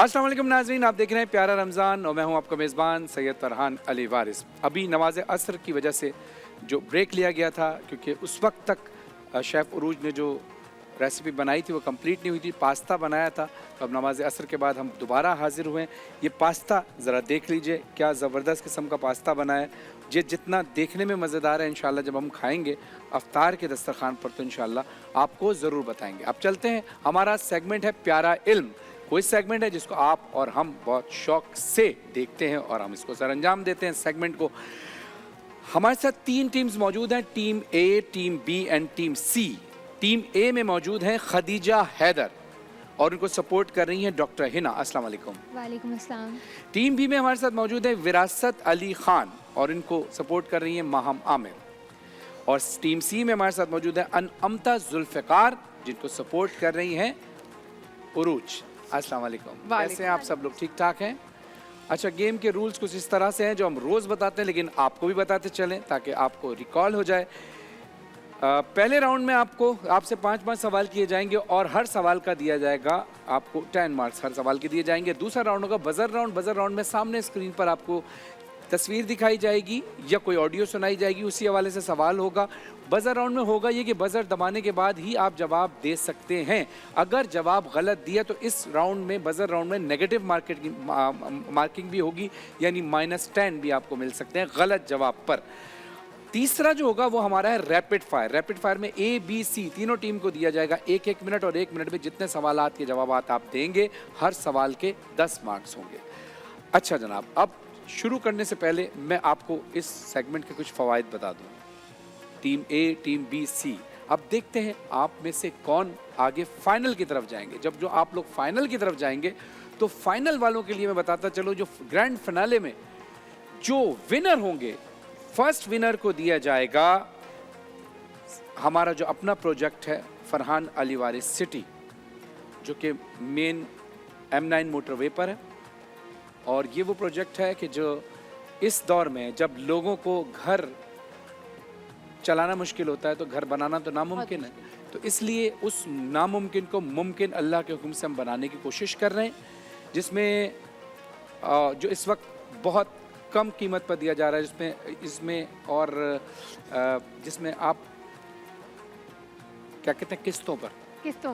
अस्सलाम वालेकुम नाज़रीन, आप देख रहे हैं प्यारा रमज़ान और मैं हूं आपका मेज़बान सैयद फरहान अली वारिस। अभी नमाज असर की वजह से जो ब्रेक लिया गया था, क्योंकि उस वक्त तक शेफ़ उरूज ने जो रेसिपी बनाई थी वो कंप्लीट नहीं हुई थी, पास्ता बनाया था। तो अब नमाज असर के बाद हम दोबारा हाजिर हुए। ये पास्ता ज़रा देख लीजिए, क्या ज़बरदस्त किस्म का पास्ता बनाया है। ये जितना देखने में मज़ेदार है, इंशाल्लाह जब हम खाएंगे अफ्तार के दस्तरखान पर तो इंशाल्लाह आपको ज़रूर बताएंगे। अब चलते हैं, हमारा सेगमेंट है प्यारा इल्म। कोई सेगमेंट है जिसको आप और हम बहुत शौक से देखते हैं और हम इसको सर अंजाम देते हैं सेगमेंट को। हमारे साथ 3 टीम्स मौजूद हैं, team A, team B and team C. Team A में मौजूद हैं खदीजा हैदर और उनको सपोर्ट कर रही हैं डॉक्टर हिना। अस्सलाम वालेकुम। वालेकुम अस्सलाम। टीम बी में हमारे साथ मौजूद है विरासत अली खान और इनको सपोर्ट कर रही हैं माहम आमिर। और टीम सी में हमारे साथ मौजूद है अनअमता जुल्फ़िकार जिनको सपोर्ट कर रही हैं उरूज। अस्सलाम वालेकुम। कैसे हैं आप सब लोग? ठीक ठाक हैं? अच्छा, गेम के रूल्स कुछ इस तरह से हैं जो हम रोज़ बताते हैं, लेकिन आपको भी बताते चलें ताकि आपको रिकॉल हो जाए। पहले राउंड में आपसे 5-5 सवाल किए जाएंगे और हर सवाल का दिया जाएगा आपको 10 मार्क्स हर सवाल के दिए जाएंगे। दूसरा राउंड होगा बजर राउंड। बजर राउंड में सामने स्क्रीन पर आपको तस्वीर दिखाई जाएगी या कोई ऑडियो सुनाई जाएगी, उसी हवाले से सवाल होगा। बजर राउंड में होगा ये कि बजर दबाने के बाद ही आप जवाब दे सकते हैं। अगर जवाब गलत दिया तो इस राउंड में, बजर राउंड में नेगेटिव मार्किंग भी होगी, यानी -10 भी आपको मिल सकते हैं गलत जवाब पर। तीसरा जो होगा वो हमारा है रैपिड फायर। रैपिड फायर में ए, बी, सी तीनों टीम को दिया जाएगा 1-1 मिनट और 1 मिनट में जितने सवालात के जवाब आप देंगे हर सवाल के 10 मार्क्स होंगे। अच्छा जनाब, अब शुरू करने से पहले मैं आपको इस सेगमेंट के कुछ फ़वाइद बता दूं। टीम ए, टीम बी, सी, अब देखते हैं आप में से कौन आगे फाइनल की तरफ जाएंगे। जो आप लोग फाइनल की तरफ जाएंगे तो फाइनल वालों के लिए मैं बताता चलो, जो ग्रैंड फिनाले में जो विनर होंगे, फर्स्ट विनर को दिया जाएगा हमारा जो अपना प्रोजेक्ट है फरहान अली वारिस सिटी, जो कि मेन M9 मोटरवे पर है। और ये वो प्रोजेक्ट है कि जो इस दौर में जब लोगों को घर चलाना मुश्किल होता है तो घर बनाना तो नामुमकिन है, तो इसलिए उस नामुमकिन को मुमकिन अल्लाह के हुक्म से हम बनाने की कोशिश कर रहे हैं, जिसमें जो इस वक्त बहुत कम कीमत पर दिया जा रहा है, जिसमें आप क्या कहते हैं, किस्तों पर,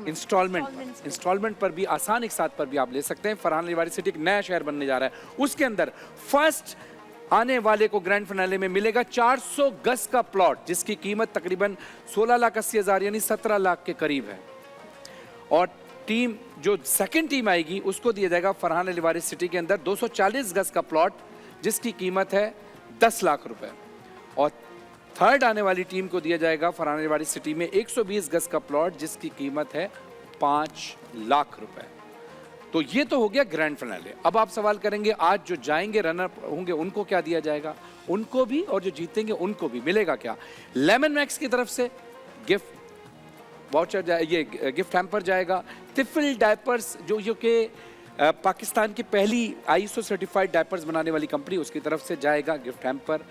इंस्टॉलमेंट पर भी, आसान एक साथ पर भी आप ले सकते हैं। फरहान अली वारिस सिटी एक नया शहर बनने जा रहा है, उसके अंदर फर्स्ट आने वाले को ग्रैंड फिनाले में मिलेगा 400 गज का प्लॉट जिसकी कीमत तकरीबन 16,80,000 यानी 17 लाख के करीब है। और टीम जो सेकंड टीम आएगी उसको दिया जाएगा फरहान अली वारिस सिटी के अंदर 240 गज का प्लॉट जिसकी कीमत है 10 लाख रुपए। और थर्ड आने वाली टीम को दिया जाएगा फरहान अली वारिस सिटी में 120 गज का प्लॉट जिसकी कीमत है 5 लाख रुपए। तो ये तो हो गया ग्रैंड फिनाले। अब आप सवाल करेंगे आज जो जाएंगे रनर होंगे उनको क्या दिया जाएगा? उनको भी, और जो जीतेंगे उनको भी मिलेगा क्या? लेमन मैक्स की तरफ से गिफ्ट वाउचर, ये गिफ्ट हैम्पर जाएगा। तिफिल डायपर्स जो कि पाकिस्तान की पहली ISO सर्टिफाइड डायपर्स बनाने वाली कंपनी, उसकी तरफ से जाएगा गिफ्ट हैम्पर।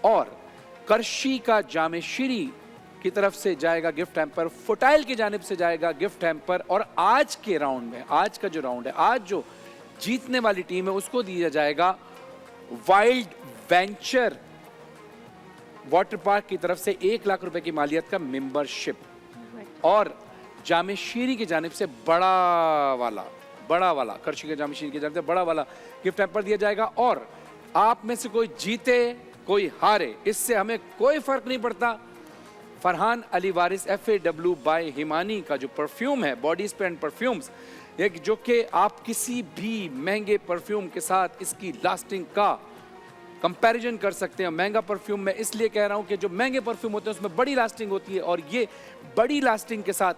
और करशी का जामेशीरी की तरफ से जाएगा गिफ्ट हैम्पर। फुटाइल की जानिब से जाएगा गिफ्ट हैम्पर। और आज के राउंड में, आज का जो राउंड है, आज जो जीतने वाली टीम है उसको दिया जाएगा वाइल्ड वेंचर वाटर पार्क की तरफ से 1 लाख रुपए की मालियत का मेंबरशिप। और जामेशीरी की जानिब से बड़ा वाला करशी के जामेशीरी की जानिब से बड़ा वाला गिफ्ट हैम्पर दिया जाएगा। और आप में से कोई जीते कोई हारे, इससे हमें कोई फर्क नहीं पड़ता। फरहान अली वारिस FAW बाय हिमानी का जो परफ्यूम है, बॉडी स्प्रे एंड परफ्यूम्स, एक जो कि आप किसी भी महंगे परफ्यूम के साथ इसकी लास्टिंग का कंपैरिजन कर सकते हैं। महंगा परफ्यूम मैं इसलिए कह रहा हूं कि जो महंगे परफ्यूम होते हैं उसमें बड़ी लास्टिंग होती है और ये बड़ी लास्टिंग के साथ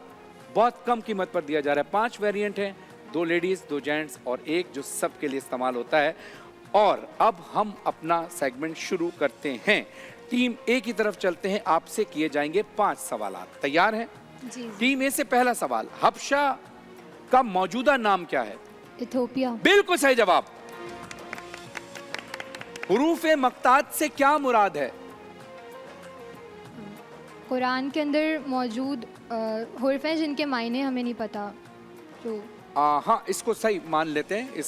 बहुत कम कीमत पर दिया जा रहा है। 5 वेरिएंट हैं, 2 लेडीज 2 जेंट्स और एक जो सबके लिए इस्तेमाल होता है। और अब हम अपना सेगमेंट शुरू करते हैं। टीम ए की तरफ चलते हैं, आपसे किए जाएंगे 5 सवाल। तैयार हैं? जी। टीम ए से पहला सवाल, हबशा का मौजूदा नाम क्या है? इथियोपिया। बिल्कुल सही जवाब। हुरूफ मक्तात से क्या मुराद है? कुरान के अंदर मौजूद हुर्फ हैं जिनके मायने हमें नहीं पता, जो हाँ, इसको सही मान लेते हैं।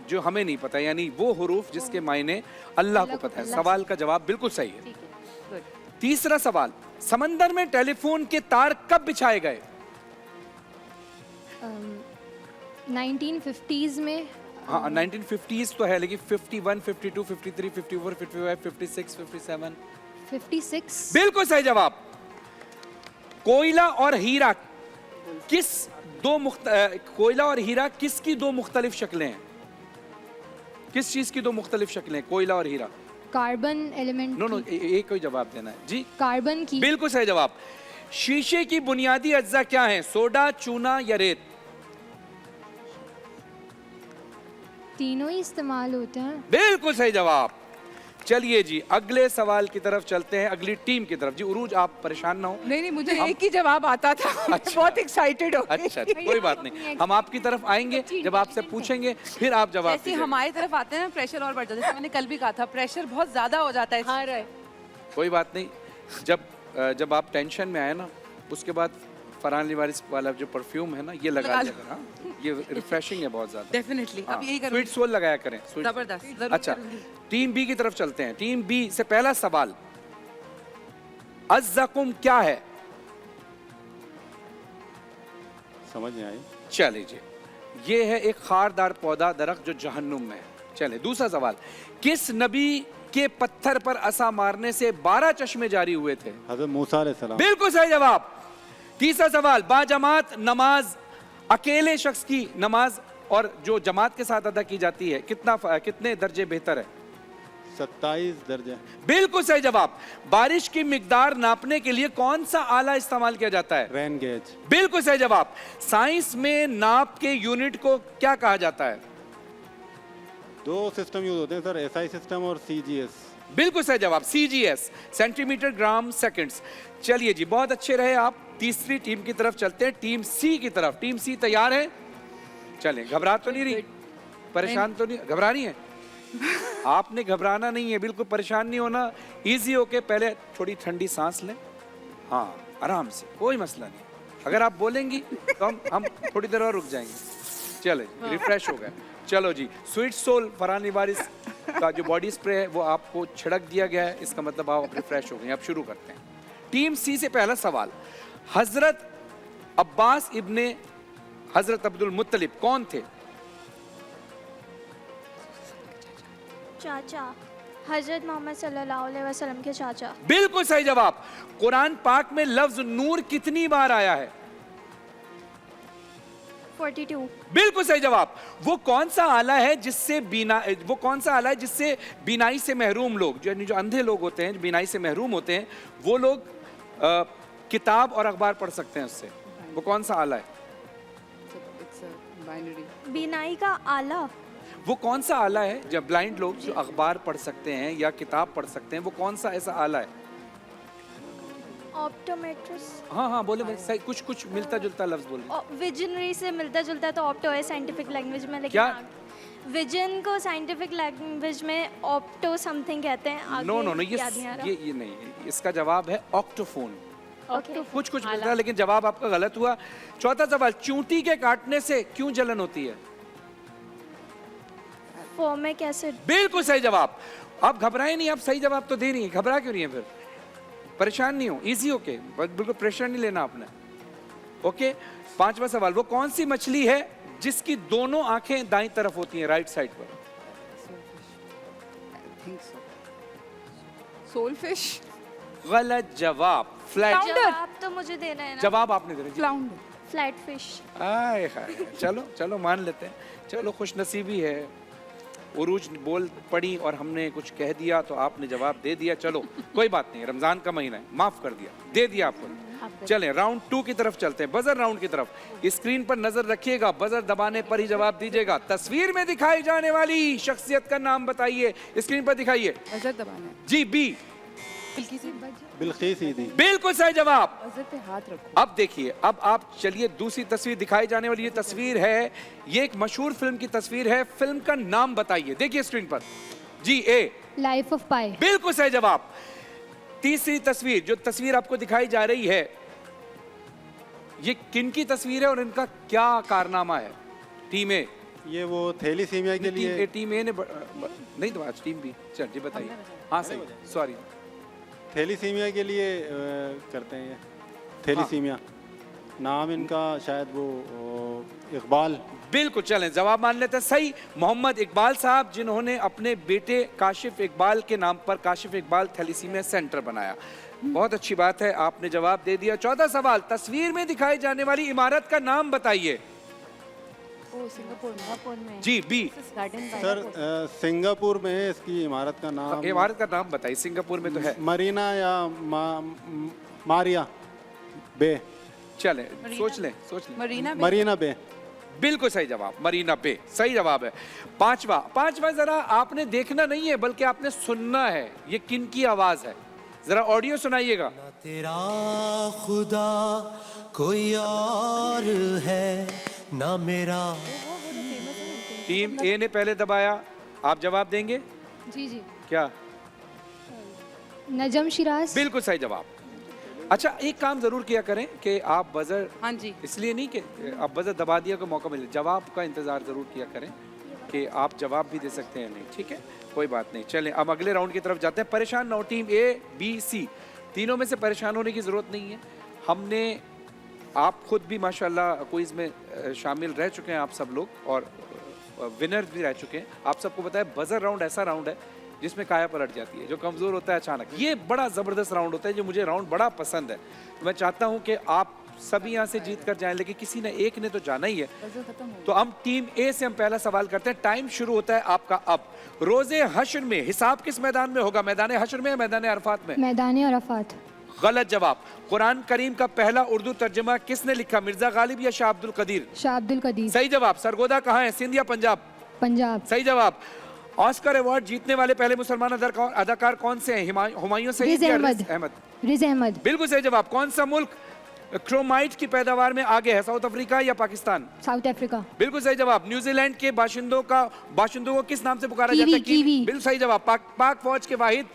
जो हमें नहीं पता, यानी वो हुरूफ जिसके मायने अल्लाह को पता है। सवाल का जवाब बिल्कुल सही है। ठीक है, गुड। तीसरा सवाल, समंदर में टेलीफोन के तार कब बिछाए गए? 1950s में। हाँ, 1950s तो है, लेकिन 51, 52, 53, 54, 55, 56, 57। 56। बिल्कुल सही जवाब। कोयला और हीरा कोयला और हीरा किसकी दो मुख्तलिफ शक्लें हैं? किस चीज की दो मुख्तलिफ शक्लें? कोयला और हीरा। Carbon element. नो नो, एक कोई जवाब देना है जी। कार्बन की। बिल्कुल सही जवाब। शीशे की बुनियादी अज्जा क्या है? सोडा, चूना या रेत? तीनों ही इस्तेमाल होते हैं। बिल्कुल सही जवाब। चलिए जी, अगले सवाल की तरफ चलते हैं, अगली टीम की तरफ। जी उरूज, आप परेशान ना हो। नहीं, मुझे एक ही जवाब आता था। अच्छा। बहुत एक्साइटेड हो गई। अच्छा, कोई बात नहीं, हम आपकी तरफ आएंगे जब आपसे पूछेंगे, फिर आप जवाब जैसे दीजिए। हमारी तरफ आते हैं ना, प्रेशर और बढ़ जाता है। जैसे मैंने कल भी कहा था, प्रेशर बहुत ज्यादा हो जाता है। हाँ राइट। कोई बात नहीं, जब आप टेंशन में आए ना, उसके बाद फरहान लिवारिस वाला जो परफ्यूम है ना, ये लगा लिया करें। हाँ, ये रिफ्रेशिंग है बहुत ज्यादा। डेफिनेटली, अब यही करूंगी। स्वीट सोल लगाया करें। जबरदस्त, जरूर अच्छा, करूंगी। टीम बी की तरफ चलते हैं। टीम बी से पहला सवाल, अज़्ज़कुम क्या है? समझ नहीं आई। चल लीजिए, ये है एक खारदार पौधा दरख्त जो जहन्नुम में है। चले दूसरा सवाल, किस नबी के पत्थर पर असा मारने से 12 चश्मे जारी हुए थे? हज़रत मूसा अलैहिस्सलाम। बिल्कुल सही जवाब। तीसरा सवाल, बाजमात नमाज, अकेले शख्स की नमाज और जो जमात के साथ अदा की जाती है, कितने दर्जे बेहतर है? 27 दर्जे। बिल्कुल सही जवाब। बारिश की मिकदार नापने के लिए कौन सा आला इस्तेमाल किया जाता है? Rain gauge. बिल्कुल सही जवाब। साइंस में नाप के यूनिट को क्या कहा जाता है? 2 सिस्टम यूज होते हैं सर, SI सिस्टम और CGS। बिल्कुल सही जवाब, CGS, सेंटीमीटर ग्राम सेकंड्स। चलिए जी, बहुत अच्छे रहे आप। तीसरी टीम की तरफ चलते हैं, टीम सी की तरफ। टीम सी तैयार है? चलें, घबरा तो नहीं रही? परेशान तो नहीं? घबरा रही है? आपने घबराना नहीं है, बिल्कुल परेशान नहीं होना। इजी होके पहले थोड़ी ठंडी सांस लें। हाँ, आराम से, कोई मसला नहीं। अगर आप बोलेंगी तो हम थोड़ी देर और रुक जाएंगे। चले, रिफ्रेश हो गए। चलो जी, स्वीट सोल फरहान लिवारिस का जो बॉडी स्प्रे है वो आपको छिड़क दिया गया है, इसका मतलब आप रिफ्रेश हो गए। अब शुरू करते हैं। टीम सी से पहला सवाल, हजरत अब्बास इब्ने हजरत अब्दुल मुत्तलिब कौन थे? चाचा, हजरत मोहम्मद सल्लल्लाहु अलैहि वसल्लम के चाचा। बिल्कुल सही जवाब। कुरान पाक में लफ्ज नूर कितनी बार आया है? 42। बिल्कुल सही जवाब। वो कौन सा आला है जिससे बीनाई से महरूम लोग, जो अंधे लोग होते हैं, जो बीनाई से महरूम होते हैं, वो लोग किताब और अखबार पढ़ सकते हैं उससे? वो कौन सा आला है? बीनाई का आला। वो कौन सा आला है जब ब्लाइंड लोग जो अखबार पढ़ सकते हैं या किताब पढ़ सकते हैं, वो कौन सा ऐसा आला है? ऑप्टोमेट्रिस। हाँ, बोले भाई, सही, कुछ मिलता जुलता लफ्ज बोले। विजनरी से मिलता जुलता है तो ऑप्टो है साइंटिफिक लैंग्वेज में, लेकिन क्या? विजन को साइंटिफिक लैंग्वेज में ऑप्टो समथिंग कहते हैं। आगे नो, याद नहीं आ रहा। ये नहीं, इसका जवाब है ऑक्टोफोन। ओके। कुछ मिलता है, लेकिन जवाब आपका गलत हुआ। चौथा सवाल, चूंटी के काटने से क्यों जलन होती है? Foamic acid. बिल्कुल सही जवाब। आप घबराए नहीं, आप सही जवाब तो दे रही हैं, घबरा क्यों रही हैं फिर? परेशान नहीं हो, इजी ओके, बिल्कुल प्रेशर नहीं लेना आपने। ओके, पांचवा सवाल, वो कौन सी मछली है जिसकी दोनों आंखें दाईं तरफ होती हैं, राइट साइड पर? सोलफिश। गलत जवाब, फ्लैट। जवाब तो मुझे देना है ना। जवाब आपने दे दिया। फ्लाउंडर। Flat fish. आए हाय, चलो मान लेते हैं। चलो, खुशनसीबी है, उरूज बोल पड़ी और हमने कुछ कह दिया तो आपने जवाब दे दिया। चलो कोई बात नहीं, रमजान का महीना है, माफ कर दिया, दे दिया आपको। चलें, राउंड 2 की तरफ चलते हैं, बजर राउंड की तरफ। स्क्रीन पर नजर रखिएगा, बजर दबाने पर ही जवाब दीजिएगा। तस्वीर में दिखाई जाने वाली शख्सियत का नाम बताइए, स्क्रीन पर दिखाइए। बजर दबाना। जी, बी। बिल्किस ईदी। बिल्कुल सही जवाब। बजर पे हाथ रखो। अब देखिए, अब आप चलिए, दूसरी तस्वीर दिखाई जाने वाली ये तस्वीर है, ये एक मशहूर फिल्म की तस्वीर है। फिल्म का नाम बताइए, देखिए स्क्रीन पर। जी, ए। लाइफ ऑफ पाई। बिल्कुल सही जवाब। तीसरी तस्वीर, जो तस्वीर आपको दिखाई जा रही है, ये किन की तस्वीर है और इनका क्या कारनामा है? टीम ए, ये वो थैलीसीमिया के लिए टीम ए ने नहीं तो आज टीम बी। चल जी बताइए। हाँ सही, सॉरी। थैलीसीमिया के लिए करते हैं ये थैलीसीमिया। नाम इनका शायद वो इकबाल। बिल्कुल, चलें जवाब मान लेते हैं सही। मोहम्मद इकबाल साहब, जिन्होंने अपने बेटे काशिफ इकबाल के नाम पर काशिफ इकबाल थैलीसीमिया सेंटर बनाया। बहुत अच्छी बात है, आपने जवाब दे दिया। 14 सवाल, तस्वीर में दिखाई जाने वाली इमारत का नाम बताइए। सिंगापुर में जी बी। सर सिंगापुर में है इसकी इमारत का नाम। इमारत का नाम बताइए, सिंगापुर में तो है। मरीना या मारिया बे। चले सोच लें मरीना बे। बिल्कुल सही जवाब, मरीना बे सही जवाब है। पांचवा जरा आपने देखना नहीं है बल्कि आपने सुनना है। ये किन की आवाज है, जरा ऑडियो सुनाइएगा। तेरा खुदा कोई और है ना मेरा। टीम ए ने पहले दबाया, आप जवाब देंगे? जी जी। क्या? नजम शिराज। बिल्कुल सही जवाब। अच्छा, एक काम जरूर किया करें कि आप बजर, हाँ जी, इसलिए नहीं कि आप बजर दबा दिया को मौका मिले, जवाब का इंतजार जरूर किया करें कि आप जवाब भी दे सकते हैं। नहीं ठीक है, कोई बात नहीं। चलें अब अगले राउंड की तरफ जाते हैं। परेशान ना हो टीम ए बी सी, तीनों में से परेशान होने की जरूरत नहीं है। हमने, आप खुद भी माशाल्लाह क्विज में शामिल रह चुके हैं आप सब लोग और विनर भी रह चुके हैं। आप सबको पता है बजर राउंड ऐसा राउंड है जिसमें काया पलट जाती है, जो कमज़ोर होता है अचानक। ये बड़ा ज़बरदस्त राउंड होता है, जो मुझे राउंड बड़ा पसंद है। तो मैं चाहता हूं कि आप सभी यहाँ से जीत कर जाएं, लेकिन किसी ने एक ने तो जाना ही है। तो हम टीम ए से हम पहला सवाल करते हैं। टाइम शुरू होता है आपका अब। रोज़े हश्र में हिसाब किस मैदान में होगा? मैदान हश्र में या मैदान अरफात में? मैदान अरफात। गलत जवाब। कुरान करीम का पहला उर्दू तर्जुमा किसने लिखा? मिर्जा गालिब या शाह अब्दुल कदीर? शाह अब्दुल कदीर। सही जवाब। सरगोदा कहाँ है, सिंध या पंजाब? पंजाब। सही जवाब। ऑस्कर अवार्ड जीतने वाले पहले मुसलमान अदाकार कौन से हैं? हुमायूं सईद या रिज अहमद? रिज अहमद। बिल्कुल सही जवाब। कौन सा मुल्क क्रोमाइट की पैदावार में आगे है? साउथ अफ्रीका या पाकिस्तान? South Africa. बिल्कुल सही जवाब। न्यूजीलैंड के बाशिंदों को किस नाम से पुकारा जाता है? कीवी। बिल्कुल सही जवाब। पाक फौज के वाहिद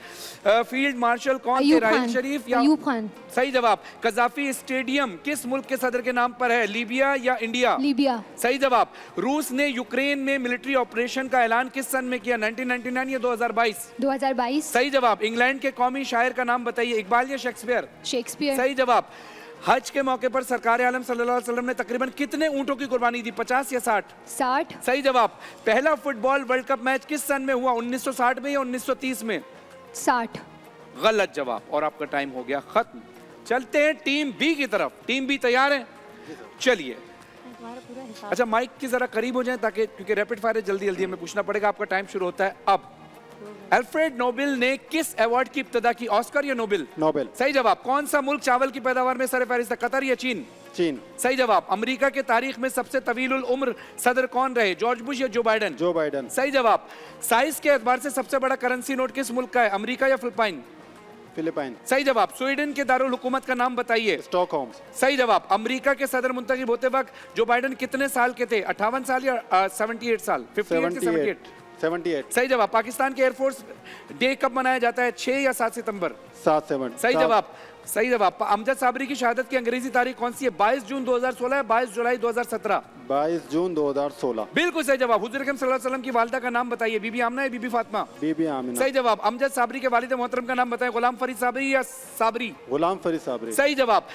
फील्ड मार्शल कौन थे? राहिल शरीफ या अयूब खान? सही जवाब। कजाफी स्टेडियम किस मुल्क के सदर के नाम पर है? लीबिया या इंडिया? लीबिया। सही जवाब। रूस ने यूक्रेन में मिलिट्री ऑपरेशन का ऐलान किस सन में किया? 1999 या 2022? 2022। सही जवाब। इंग्लैंड के कौमी शायर का नाम बताइए। इकबाल या शेक्सपियर? शेक्सपियर। सही जवाब। हज के मौके पर सरकार आलम सल्लल्लाहु अलैहि वसल्लम ने तकरीबन कितने ऊंटों की कुर्बानी दी? 50 या 60? 60। सही जवाब। पहला फुटबॉल वर्ल्ड कप मैच किस सन में हुआ? 1960 में या 1930 में? 60। गलत जवाब। और आपका टाइम हो गया खत्म। चलते हैं टीम बी की तरफ। टीम बी तैयार है? चलिए। अच्छा, माइक की जरा करीब हो जाए ताकि, क्योंकि रैपिड फायर जल्दी जल्दी हमें पूछना पड़ेगा। आपका टाइम शुरू होता है अब। अल्फ्रेड नोबेल ने किस अवार्ड की इब्तिदा की? ऑस्कर या नोबेल? नोबेल। सही जवाब। कौन सा मुल्क चावल की पैदावार में सरफहरिस्त है? कतर या चीन? चीन। सही जवाब। अमेरिका के तारीख में सबसे तवीलुल उम्र सदर कौन रहे? जॉर्ज बुश या जो बाइडेन? Joe Biden. सही जवाब। साइज के एतबार से सबसे बड़ा करेंसी नोट किस मुल्क का है? अमेरिका या फिलिपाइन? फिलिपाइन। सही जवाब। स्वीडन के दारुल हुकूमत का नाम बताइए। स्टॉकहोम। सही जवाब। अमेरिका के सदर मुंतखब होते वक्त जो बाइडेन कितने साल के थे? 58 साल या 78 साल? 78। सही जवाब। पाकिस्तान के एयरफोर्स डे कब मनाया जाता है? 6 या 7 सितंबर? 7 सही जवाब। सही जवाब। अमजद साबरी की शहादत की अंग्रेजी तारीख कौन सी है? 22 जून 2016 है 22 जुलाई 2017? 22 जून 2016। बिल्कुल सही जवाब। हुजूर अकरम सल्लल्लाहु अलैहि वसल्लम की वालिदा का नाम बताइए। बीबी आमना या बीबी फातिमा? बीबी आमिना। सही जवाब। अमजद साबरी के वालिद मोहतरम का नाम बताएं। गुलाम फरीद साबरी या साबरी? गुलाम फरीद साबरी। सही जवाब।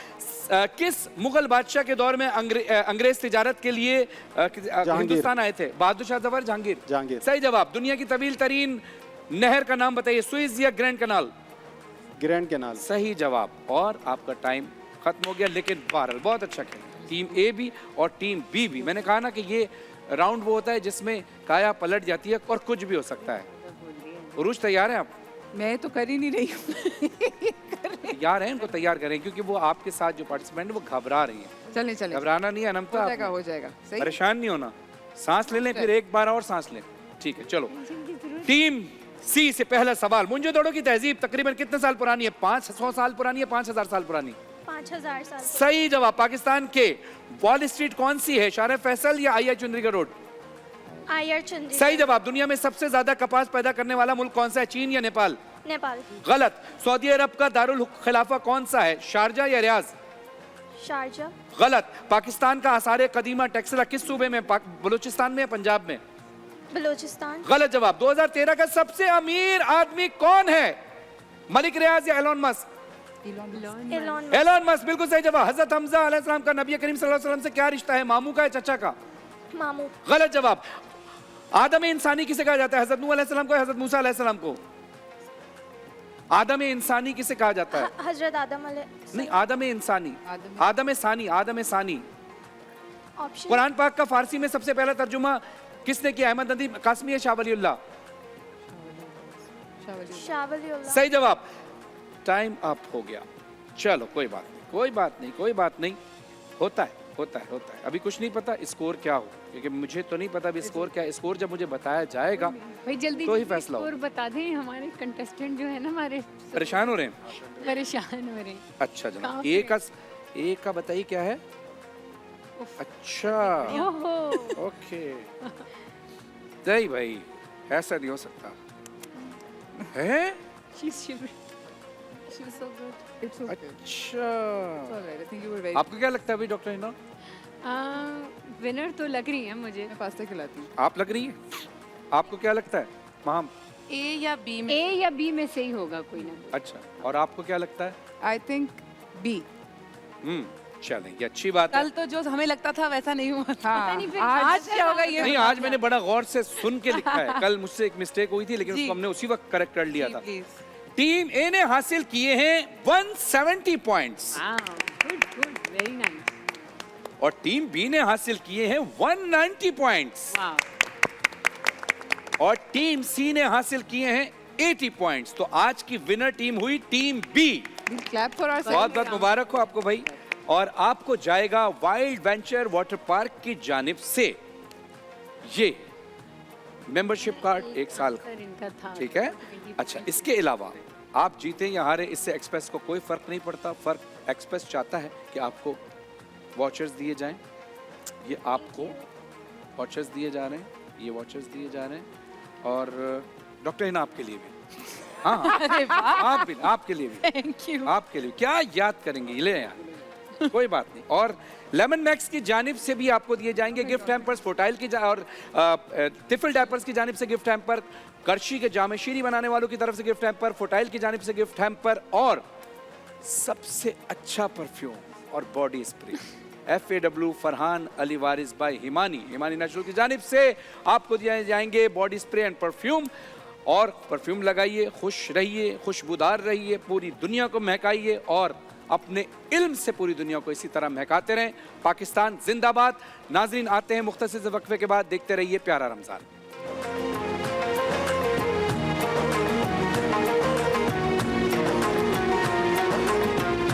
किस मुगल बादशाह के दौर में अंग्रेज तिजारत के लिए हिंदुस्तान आए थे? बहादुर शाह जफर? जहांगीर? सही जवाब। दुनिया की तवील तरीन नहर का नाम बताइए। सुइज या ग्रैंड कनाल? Grand canal. सही जवाब। और आपका टाइम खत्म हो गया, लेकिन बहरहाल बहुत अच्छा खेला टीम ए भी और टीम बी भी। मैंने कहा ना कि ये राउंड वो होता है जिसमें काया पलट जाती है और कुछ भी हो सकता है। उरूज तैयार है आप? मैं तो कर ही नहीं रही हूँ। तैयार हैं, इनको तैयार करें, क्योंकि वो आपके साथ जो पार्टिसिपेंट वो घबरा रही हैं। चलें चलें, घबराना नहीं है अनमता, हो जाएगा सही। परेशान नहीं होना, सांस ले लें, फिर एक बार और सांस लें। ठीक है, चलो। टीम सी से पहला सवाल। मुंजो दौड़ो की तहजीब तकरीबन कितने साल पुरानी है? 500 साल पुरानी है, 5000 साल पुरानी? 5000 साल। सही जवाब। पाकिस्तान के वॉल स्ट्रीट कौन सी है? शाह फैसल या आईआई चुंदरीगढ़ रोड? आयर चंद्री। सही जवाब। दुनिया में सबसे ज्यादा कपास पैदा करने वाला मुल्क कौन सा है? चीन या नेपाल? नेपाल। गलत। सऊदी अरब का दारुल खिलाफा कौन सा है? शारजा या रियाज? शारजा, गलत। पाकिस्तान का आसार कदीमा टेक्सला किस सूबे में? बलूचिस्तान में या पंजाब में? बलूचिस्तान, गलत जवाब। 2013 का सबसे अमीर आदमी कौन है? मलिक रियाज या Elon Musk? Elon, Elon Musk बिल्कुल सही जवाब। हजरत हमजा अलैहिस्सलाम का नबी करीम सल्लल्लाहु अलैहि वसल्लम से क्या रिश्ता है? मामू का या चचा का? मामू, गलत जवाब। आदम इंसानी किसे कहा जाता है? हजरत नूह अलैहिस्सलाम को या हजरत मूसा अलैहिस्सलाम को? आदम इंसानी किसे कहा जाता है? हजरत आदम नहीं, आदम इंसानी, आदम सानी, आदम सानी। ऑप्शन कुरान पाक का फारसी में सबसे पहला तर्जुमा किसने किया? अहमद नदीम कासमी या शाह वलीउल्लाह? शावलियुल्लाह, सही जवाब। टाइम अप हो गया। चलो कोई बात नहीं, कोई बात नहीं, कोई बात नहीं। होता है, होता है, होता है। अभी कुछ नहीं पता स्कोर क्या हो, क्योंकि मुझे तो नहीं पता अभी स्कोर क्या है। स्कोर जब मुझे बताया जाएगा भाई जल्दी तो ही जल्दी फैसला स्कोर होगा। बता दें, हमारे कंटेस्टेंट जो है ना हमारे परेशान हो रहे हैं? परेशान हो रहे हैं। अच्छा जनाब, कहाँ एक का बताइए क्या है? अच्छा, ओहो, ओके। नहीं भाई, ऐसा नहीं हो सकता है। she's shivering. She was so good. It's okay. अच्छा, All right, I think you were very. आपको क्या लगता है अभी डॉक्टर हिना? विनर तो लग रही है मुझे। मैं पास्ता खिलाती हूँ। आप लग रही है? आपको क्या लगता है माम? A या B में? ए या बी में से ही होगा कोई ना। अच्छा, और आपको क्या लगता है? I think B. चलें, ये अच्छी बात है। कल तो जो हमें लगता था वैसा नहीं हुआ था। नहीं, फिर आज क्या होगा ये? नहीं, आज मैंने बड़ा गौर से सुन के लिखा है। कल मुझसे एक मिस्टेक हुई थी, लेकिन जी। उसको हमने उसी वक्त करेक्ट कर लिया था। प्लीज। टीम ए ने हासिल किए हैं 170 points good good, very nice. और टीम बी ने हासिल किए हैं 190 पॉइंट्स वाह, और टीम सी ने हासिल किए हैं 80 पॉइंट्स। तो आज की विनर टीम हुई team B. Clap for our बहुत बहुत मुबारक हो आपको भाई। और आपको जाएगा वाइल्ड वेंचर वाटर पार्क की जानिब से ये मेंबरशिप कार्ड 1 साल का, सर इनका था। ठीक है। अच्छा, इसके अलावा आप जीते या हारे इससे एक्सप्रेस को कोई फर्क नहीं पड़ता। फर्क एक्सप्रेस चाहता है कि आपको वॉचर्स दिए जाएं। ये आपको वॉचर्स दिए जा रहे हैं, ये वॉचर्स दिए जा रहे हैं। और डॉक्टर हिना आपके लिए भी, हाँ आपके लिए भी, थैंक यू। आपके लिए क्या याद करेंगे, ले यार कोई बात नहीं। और लेमन मैक्स की जानिब से भी आपको दिए जाएंगे गिफ्ट हैम्पर्स। फोटाइल की और तिफल डायपर्स की जानिब से गिफ्ट हैम्पर, करशी के जामे शीरी बनाने वालों की तरफ से गिफ्ट हैम्पर, फोटाइल की जानिब से गिफ्ट हैम्पर, और सबसे अच्छा परफ्यूम और body spray FAW Farhan Ali Waris by Himani natural की जानिब से आपको दिए जाएंगे बॉडी स्प्रे एंड परफ्यूम। और परफ्यूम लगाइए, खुश रहिए, खुशबूदार रहिए, पूरी दुनिया को महकाइए और अपने इल्म से पूरी दुनिया को इसी तरह महकाते रहें। पाकिस्तान जिंदाबाद। नाजरीन, आते हैं मुख्तसर वक्फे के बाद, देखते रहिए प्यारा रमजान।